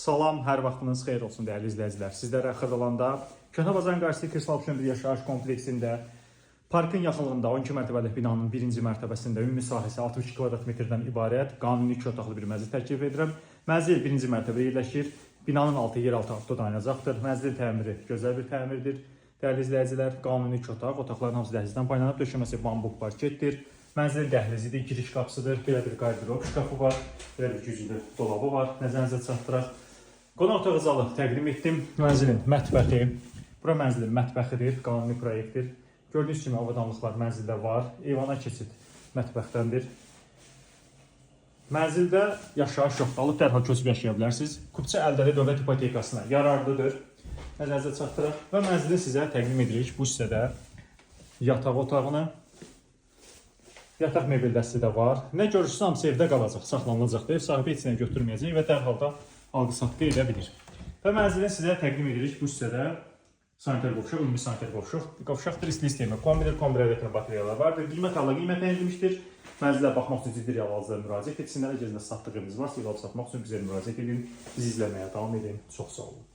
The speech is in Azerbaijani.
Salam, hər vaxtınız xeyir olsun dəyərli izləyicilər. Sizlərə Xırdalanda Köhnə Bazarın qarşısı 46 yaşayış kompleksində parkın yaxınlığında 12 mərtəbəli binanın birinci mərtəbəsində ümumi sahəsi 62 kvadrat metrdən ibarət qanuni 2 otaqlı bir mənzil təklif edirəm. Mənzil birinci mərtəbədə yerləşir. Binanın altı yeraltı avtodayanacaqdır. Mənzilin təmiri gözəl bir təmirdir. Dəyərli izləyicilər, qanuni 2 otaq, otaqların hamısı dəhlizdən paylanıb, döşəməsi bambuk parketdir. Mənzilin dəhlizidir, giriş qapısıdır, belə bir qardırop şkafı var, belə bir güclü dolabı var, nəzərinizə çatdıraq. Qonaq otağı zalı təqdim etdim. Mənzilin mətbəxi, bura mənzilin mətbəxidir, qanuni proyektdir. Gördüyünüz kimi avadanlıqlar mənzildə var, eyvana keçid mətbəxdəndir. Mənzildə yaşayış yoxdur, alıb dərhal köçüb yaşaya bilərsiniz. Kupça əldəli dövlət ipotekasına yararlıdır, nəzərinizə çatdıraq. Və mənzili sizə təqdim edirik bu hissədə yataq otağını. Yataq mebel dəsti də var. Nə görürsünüz, hamısı evdə qalacaq, saxlanılacaq. Ev sahibi heç nə götürməyəcək və dərhal da alqı-satqı edə bilir. Və mənzilin sizə təqdim edirik bu hissədə sanitar qovşaq, ümumi sanitar qovşaqdır. İstili sistemi, kombiner elektron batareyalar var. Qiymət Allah qiymətləndirilmişdir. Mənzilə baxmaq üçün ciddi alıcılara müraciət etsinlər. Əgər satdığınız varsa, satmaq üçün bizə müraciət edin. Bizi izləməyə davam edin. Çox sağ olun.